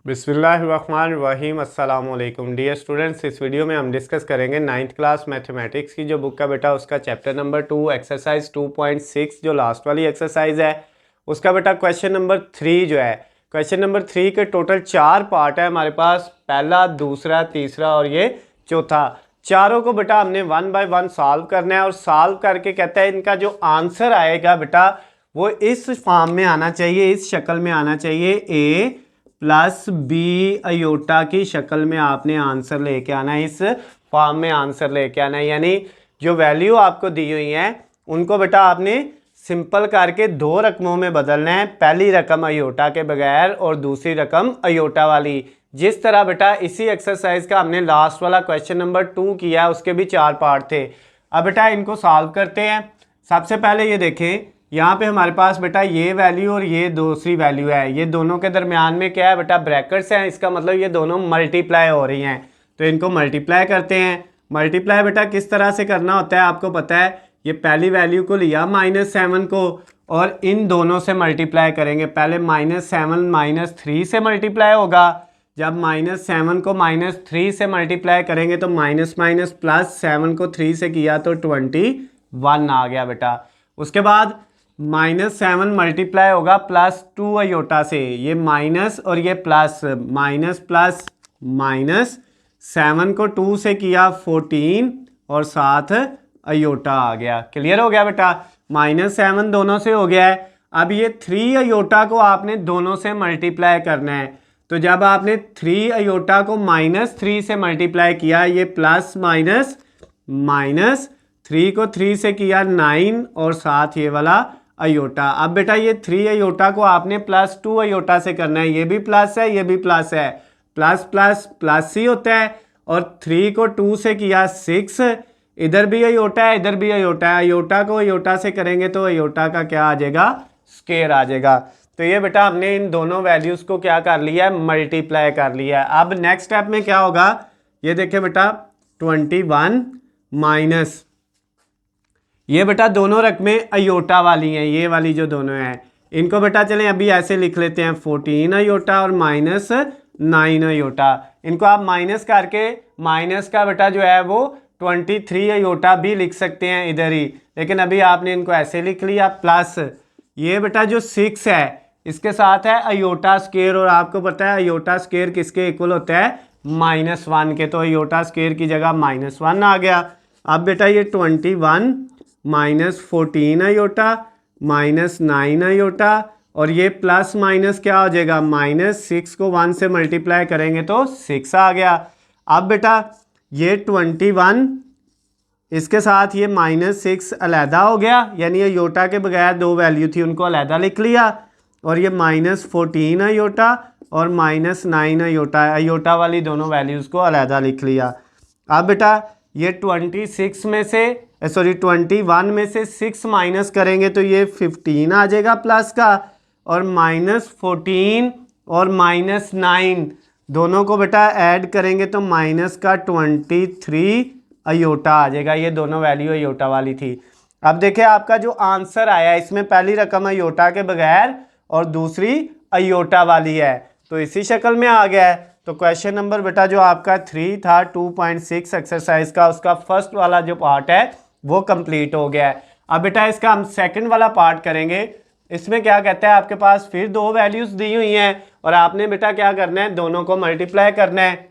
बिस्मिल्लाहिर्रहमानिर्रहीम अस्सलाम वालेकुम डियर स्टूडेंट्स। इस वीडियो में हम डिस्कस करेंगे 9th क्लास मैथमेटिक्स की जो बुक का बेटा उसका चैप्टर नंबर 2 एक्सरसाइज 2.6 जो लास्ट वाली एक्सरसाइज है उसका बेटा क्वेश्चन नंबर 3 जो है। क्वेश्चन नंबर 3 के टोटल 4 पार्ट है हमारे पास, पहला, दूसरा, तीसरा और ये चौथा। चारों को बेटा हमने 1 बाय 1 सॉल्व करना है और सॉल्व करके कहता है इनका जो आंसर आएगा बेटा वो इस फॉर्म में आना चाहिए, इस शक्ल में आना चाहिए, ए प्लस बी अयोटा की शक्ल में आपने आंसर लेके आना है, इस फॉर्म में आंसर लेके आना है। यानी जो वैल्यू आपको दी हुई है उनको बेटा आपने सिंपल करके दो रकमों में बदलना है, पहली रकम अयोटा के बगैर और दूसरी रकम अयोटा वाली। जिस तरह बेटा इसी एक्सरसाइज का हमने लास्ट वाला क्वेश्चन नंबर 2 किया, उसके भी 4 पार्ट थे। अब बेटा इनको सॉल्व करते हैं। सबसे पहले ये देखें, यहाँ पे हमारे पास बेटा ये वैल्यू और ये दूसरी वैल्यू है, ये दोनों के दरमियान में क्या है बेटा, ब्रैकेट्स हैं। इसका मतलब ये दोनों मल्टीप्लाई हो रही हैं, तो इनको मल्टीप्लाई करते हैं। मल्टीप्लाई बेटा किस तरह से करना होता है आपको पता है। ये पहली वैल्यू को लिया -7 को और इन दोनों से मल्टीप्लाई करेंगे। पहले -7 -3 से मल्टीप्लाई होगा। जब -7 को -3 से मल्टीप्लाई करेंगे तो माइनस माइनस प्लस, 7 को 3 से किया तो 21 आ गया बेटा। उसके बाद -7 मल्टीप्लाई होगा +2 अयोटा से, ये माइनस और ये प्लस, माइनस प्लस माइनस, 7 को 2 से किया 14 और साथ अयोटा आ गया। क्लियर हो गया बेटा, -7 दोनों से हो गया है। अब ये 3 अयोटा को आपने दोनों से मल्टीप्लाई करना है, तो जब आपने 3 अयोटा को -3 से मल्टीप्लाई किया, ये प्लस माइनस माइनस, 3 को 3 से किया 9 और साथ ये वाला अयोटा। अब बेटा ये 3 अयोटा को आपने +2 अयोटा से करना है, ये भी प्लस है ये भी प्लस है, प्लस प्लस प्लस ही होता है। और 3 को 2 से किया 6, इधर भी अयोटा है इधर भी अयोटा है, अयोटा को अयोटा से करेंगे तो अयोटा का क्या आ जाएगा, स्क्वायर आ जाएगा। तो ये बेटा हमने इन दोनों वैल्यूज को क्या कर लिया है, मल्टीप्लाई कर लिया है। अब नेक्स्ट स्टेप में क्या होगा, ये देखिए बेटा 21 माइनस, ये बेटा दोनों रकमें अयोटा वाली हैं, ये वाली जो दोनों हैं इनको बेटा चलें अभी ऐसे लिख लेते हैं, 14 अयोटा और -9 अयोटा। इनको आप माइनस करके माइनस का बेटा जो है वो 23 अयोटा भी लिख सकते हैं इधर ही, लेकिन अभी आपने इनको ऐसे लिख लिया। प्लस ये बेटा जो 6 है इसके साथ है अयोटा स्क्वायर, और आपको पता है अयोटा स्क्वायर किसके इक्वल होता है, -1 के, तो अयोटा स्क्वायर की जगह -1 आ गया। अब बेटा ये 21 -14 अयोटा -9 अयोटा और ये प्लस माइनस क्या हो जाएगा, -6 को 1 से मल्टीप्लाई करेंगे तो 6 आ गया। अब बेटा ये 21 इसके साथ ये -6 अलहदा हो गया, यानी अयोटा के बगैर दो वैल्यू थी उनको अलहदा लिख लिया, और ये -14 अयोटा और -9 अयोटा, अयोटा वाली दोनों वैल्यूज़ को अलहदा लिख लिया। अब बेटा ये 21 में से 6 माइनस करेंगे तो ये 15 आ जाएगा प्लस का, और -14 और -9 दोनों को बेटा ऐड करेंगे तो माइनस का 23 अयोटा आ जाएगा। ये दोनों वैल्यू अयोटा वाली थी। अब देखिए आपका जो आंसर आया इसमें पहली रकम अयोटा के बगैर और दूसरी अयोटा वाली है, तो इसी शक्ल में आ गया है। तो क्वेश्चन नंबर बेटा जो आपका 3 था 2.6 एक्सरसाइज का, उसका फर्स्ट वाला जो पार्ट है वो कंप्लीट हो गया है। अब बेटा इसका हम सेकंड वाला पार्ट करेंगे। इसमें क्या कहता है, आपके पास फिर दो वैल्यूज दी हुई हैं और आपने बेटा क्या करना है, दोनों को मल्टीप्लाई करना है।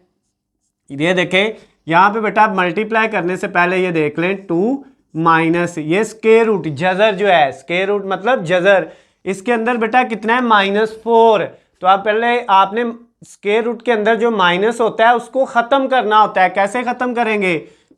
ये देखें यहाँ पे बेटा मल्टीप्लाई करने से पहले ये देख लें 2 माइनस ये स्क्वायर रूट, जजर जो है, स्क्वायर रूट मतलब जजर, इसके अंदर बेटा कितना है, -4। तो आप पहले आपने स्क्वायर रूट के अंदर जो माइनस होता है उसको ख़त्म करना होता है। कैसे ख़त्म करेंगे,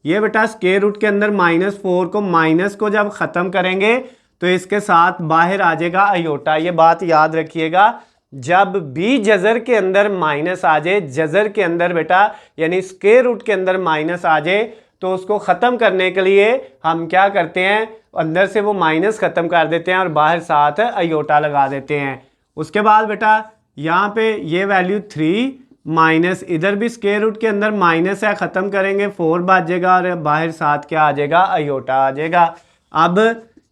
ये बेटा स्क्वायर रूट के अंदर -4 को माइनस को जब ख़त्म करेंगे तो इसके साथ बाहर आ जाएगा अयोटा। ये बात याद रखिएगा, जब भी जजर के अंदर माइनस आ जाए, जजर के अंदर बेटा यानी स्क्वायर रूट के अंदर माइनस आ जाए, तो उसको ख़त्म करने के लिए हम क्या करते हैं, अंदर से वो माइनस ख़त्म कर देते हैं और बाहर साथ अयोटा लगा देते हैं। उसके बाद बेटा यहाँ पे ये वैल्यू 3 माइनस, इधर भी स्क्वायर रूट के अंदर माइनस है, ख़त्म करेंगे 4 बचेगा और बाहर साथ क्या आ जाएगा, अयोटा आ जाएगा। अब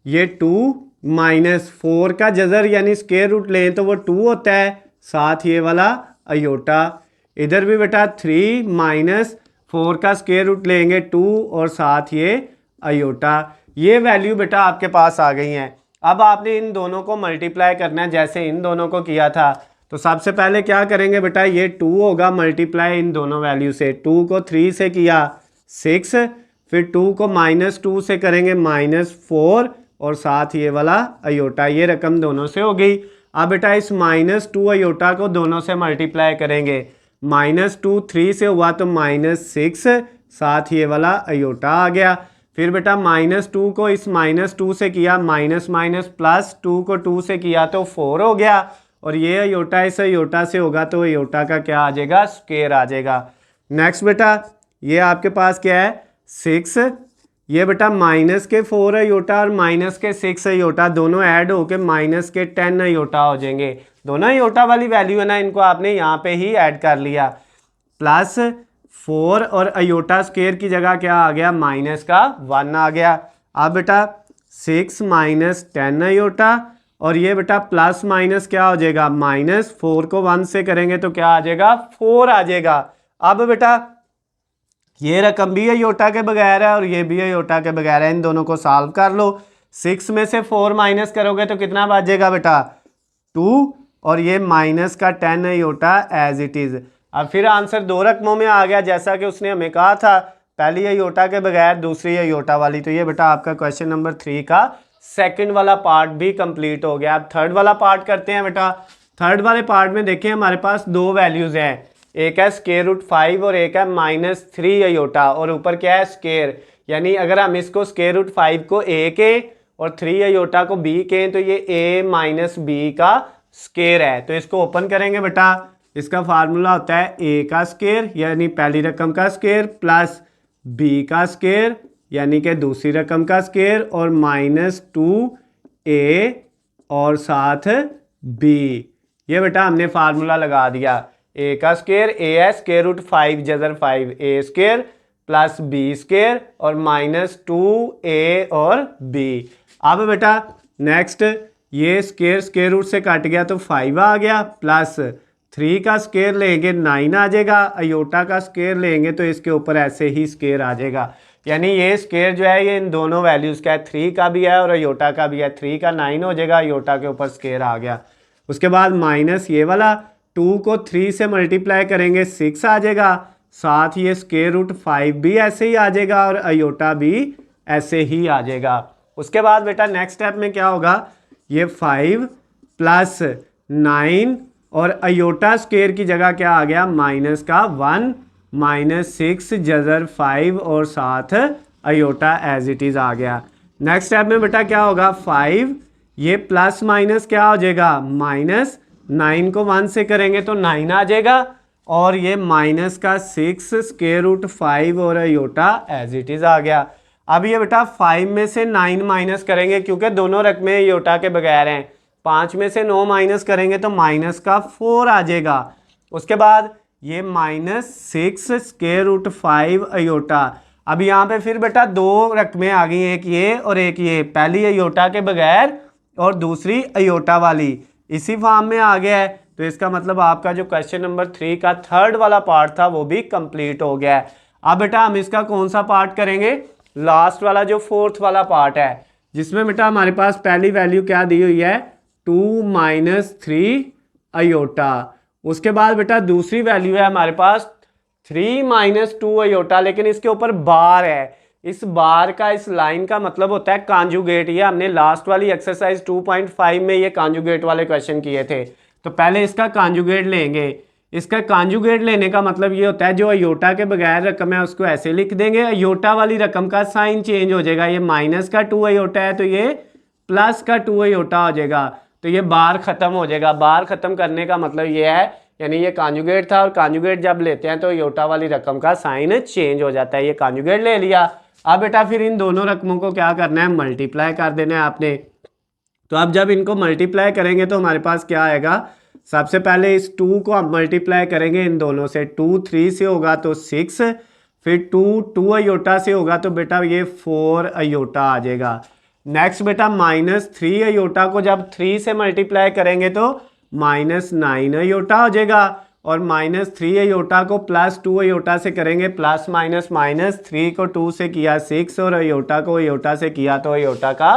ये 2 -4 का जजर यानी स्क्वायर रूट लें तो वो 2 होता है, साथ ये वाला अयोटा। इधर भी बेटा 3 माइनस 4 का स्क्वायर रूट लेंगे 2 और साथ ये अयोटा। ये वैल्यू बेटा आपके पास आ गई हैं। अब आपने इन दोनों को मल्टीप्लाई करना है जैसे इन दोनों को किया था। तो सबसे पहले क्या करेंगे बेटा, ये 2 होगा मल्टीप्लाई इन दोनों वैल्यू से। 2 को 3 से किया 6, फिर 2 को -2 से करेंगे -4 और साथ ये वाला अयोटा। ये रकम दोनों से हो गई। अब बेटा इस -2 अयोटा को दोनों से मल्टीप्लाई करेंगे। -2 3 से हुआ तो -6, साथ ये वाला अयोटा आ गया। फिर बेटा -2 को इस -2 से किया माइनस माइनस प्लस, 2 को 2 से किया तो 4 हो गया। और ये अयोटा इस अयोटा से होगा तो अयोटा का क्या आ जाएगा, स्क्वायर आ जाएगा। नेक्स्ट बेटा ये आपके पास क्या है 6, ये बेटा -4 अयोटा और -6 अयोटा दोनों ऐड होके -10 अयोटा हो जाएंगे। दोनों अयोटा वाली वैल्यू है ना, इनको आपने यहाँ पे ही ऐड कर लिया। +4 और अयोटा स्क्वायर की जगह क्या आ गया, -1 आ गया। अब बेटा 6 -10 अयोटा और ये बेटा प्लस माइनस क्या हो जाएगा, -4 को 1 से करेंगे तो क्या आ जाएगा, 4 आ जाएगा। अब बेटा ये रकम भी अयोटा के बगैर है और ये भी अयोटा के बगैर है, इन दोनों को सॉल्व कर लो। 6 में से 4 माइनस करोगे तो कितना बचेगा बेटा, 2 और ये -10 अयोटा एज इट इज़। अब फिर आंसर दो रकमों में आ गया जैसा कि उसने हमें कहा था, पहली अयोटा के बगैर दूसरी अयोटा वाली। तो ये बेटा आपका क्वेश्चन नंबर 3 का सेकंड वाला पार्ट भी कंप्लीट हो गया। अब थर्ड वाला पार्ट करते हैं बेटा। थर्ड वाले पार्ट में देखें हमारे पास दो वैल्यूज़ हैं, एक है √5 और एक है -3 अयोटा और ऊपर क्या है स्क्वायर। यानी अगर हम इसको √5 को a के और 3 अयोटा को b के तो ये a - b का स्क्वायर है। तो इसको ओपन करेंगे बेटा, इसका फार्मूला होता है a का स्क्वायर यानी पहली रकम का स्क्वायर प्लस b का स्क्वायर यानी कि दूसरी रकम का स्क्वायर और -2a और साथ b। ये बेटा हमने फार्मूला लगा दिया। a का स्क्वायर a है √5 जज़र 5 a square plus b square और -2a और b। अब बेटा नेक्स्ट ये स्क्वायर रूट से कट गया तो 5 आ गया, प्लस 3 का स्क्वायर लेंगे 9 आ जाएगा, अयोटा का स्क्वायर लेंगे तो इसके ऊपर ऐसे ही स्क्वायर आ जाएगा। यानी ये स्क्वायर जो है ये इन दोनों वैल्यूज़ का है, 3 का भी है और अयोटा का भी है। 3 का 9 हो जाएगा, अयोटा के ऊपर स्क्वायर आ गया। उसके बाद माइनस ये वाला 2 को 3 से मल्टीप्लाई करेंगे 6 आ जाएगा, साथ ये √5 भी ऐसे ही आ जाएगा और अयोटा भी ऐसे ही आ जाएगा। उसके बाद बेटा नेक्स्ट स्टेप में क्या होगा, ये 5 प्लस 9 और अयोटा स्क्वायर की जगह क्या आ गया -1 -6 जज़र 5 और साथ अयोटा एज इट इज़ आ गया। नेक्स्ट स्टेप में बेटा क्या होगा 5, ये प्लस माइनस क्या हो जाएगा -9 को 1 से करेंगे तो 9 आ जाएगा और ये -6 √5 और अयोटा एज इट इज़ आ गया। अब ये बेटा 5 में से 9 माइनस करेंगे क्योंकि दोनों रकमें अयोटा के बगैर हैं। 5 में से 9 माइनस करेंगे तो -4 आ जाएगा। उसके बाद ये -6 √5 अयोटा। अब यहाँ पे फिर बेटा दो रकमें आ गई, एक ये और एक ये, पहली अयोटा के बगैर और दूसरी अयोटा वाली इसी फॉर्म में आ गया है। तो इसका मतलब आपका जो क्वेश्चन नंबर 3 का थर्ड वाला पार्ट था वो भी कंप्लीट हो गया है। अब बेटा हम इसका कौन सा पार्ट करेंगे, लास्ट वाला जो फोर्थ वाला पार्ट है, जिसमें बेटा हमारे पास पहली वैल्यू क्या दी हुई है 2 - 3 अयोटा। उसके बाद बेटा दूसरी वैल्यू है हमारे पास 3 - 2 अयोटा, लेकिन इसके ऊपर बार है। इस बार का इस लाइन का मतलब होता है कॉन्जुगेट। ये हमने लास्ट वाली एक्सरसाइज 2.5 में ये कॉन्जुगेट वाले क्वेश्चन किए थे। तो पहले इसका कॉन्जुगेट लेंगे। इसका कॉन्जुगेट लेने का मतलब ये होता है जो अयोटा के बगैर रकम है उसको ऐसे लिख देंगे, अयोटा वाली रकम का साइन चेंज हो जाएगा। ये -2 अयोटा है तो ये +2 अयोटा हो जाएगा। तो ये बार ख़त्म हो जाएगा। बार ख़त्म करने का मतलब ये है, यानी ये कॉन्जुगेट था और कॉन्जुगेट जब लेते हैं तो अयोटा वाली रकम का साइन चेंज हो जाता है। ये कॉन्जुगेट ले लिया। अब बेटा फिर इन दोनों रकमों को क्या करना है, मल्टीप्लाई कर देना है आपने। तो अब जब इनको मल्टीप्लाई करेंगे तो हमारे पास क्या आएगा, सबसे पहले इस 2 को हम मल्टीप्लाई करेंगे इन दोनों से। 2 3 से होगा तो 6, फिर 2 अयोटा से होगा तो बेटा ये 4 अयोटा आ जाएगा। नेक्स्ट बेटा -3 अयोटा को जब 3 से मल्टीप्लाई करेंगे तो -9 अयोटा हो जाएगा। और -3 अयोटा को +2 अयोटा से करेंगे, प्लस माइनस -3 को 2 से किया 6 और अयोटा को अयोटा से किया तो अयोटा का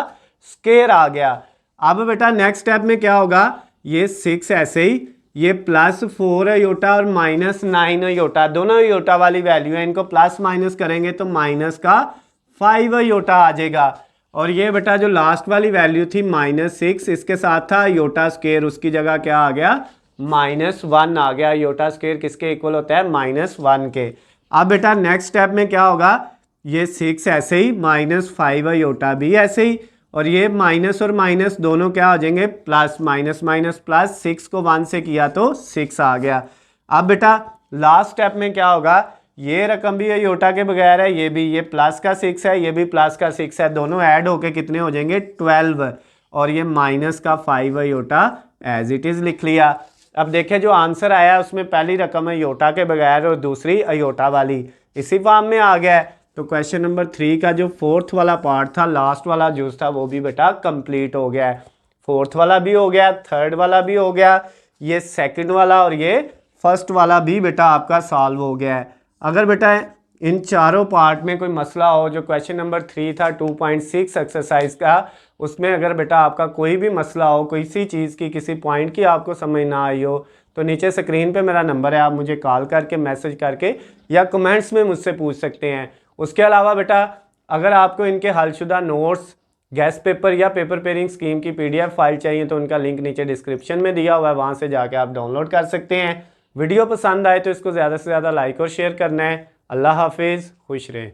स्क्वायर आ गया। अब बेटा नेक्स्ट स्टेप में क्या होगा, ये 6 ऐसे ही, ये +4 अयोटा और -9 अयोटा, दोनों अयोटा वाली वैल्यू है, इनको प्लस माइनस करेंगे तो -5 अयोटा आ जाएगा। और ये बेटा जो लास्ट वाली वैल्यू थी -6, इसके साथ था अयोटा स्क्वायर, उसकी जगह क्या आ गया, -1 आ गया। अयोटा स्क्वायर किसके इक्वल होता है, -1 के। अब बेटा नेक्स्ट स्टेप में क्या होगा, ये 6 ऐसे ही, -5 अयोटा भी ऐसे ही, और ये माइनस और माइनस दोनों क्या हो जाएंगे, प्लस, माइनस माइनस प्लस, 6 को 1 से किया तो 6 आ गया। अब बेटा लास्ट स्टेप में क्या होगा, ये रकम भी अयोटा के बगैर है, ये भी, ये प्लस का 6 है, ये भी प्लस का 6 है, दोनों ऐड होके कितने हो जाएंगे, 12, और ये -5 अयोटा एज इट इज़ लिख लिया। अब देखिए जो आंसर आया उसमें पहली रकम अयोटा के बगैर और दूसरी अयोटा वाली, इसी फॉर्म में आ गया है। तो क्वेश्चन नंबर 3 का जो फोर्थ वाला पार्ट था, लास्ट वाला जूस था, वो भी बेटा कंप्लीट हो गया है। फोर्थ वाला भी हो गया, थर्ड वाला भी हो गया, ये सेकंड वाला और ये फर्स्ट वाला भी बेटा आपका सॉल्व हो गया है। अगर बेटा इन चारों पार्ट में कोई मसला हो, जो क्वेश्चन नंबर 3 था 2.6 एक्सरसाइज का, उसमें अगर बेटा आपका कोई भी मसला हो, किसी चीज़ की, किसी पॉइंट की आपको समझ ना आई हो, तो नीचे स्क्रीन पे मेरा नंबर है, आप मुझे कॉल करके, मैसेज करके या कमेंट्स में मुझसे पूछ सकते हैं। उसके अलावा बेटा अगर आपको इनके हलशुदा नोट्स, गेस्ट पेपर या पेपर पेयरिंग स्कीम की PDF फाइल चाहिए तो उनका लिंक नीचे डिस्क्रिप्शन में दिया हुआ है, वहाँ से जाके आप डाउनलोड कर सकते हैं। वीडियो पसंद आए तो इसको ज़्यादा से ज़्यादा लाइक और शेयर करना है। अल्लाह हाफिज़, खुश रहें।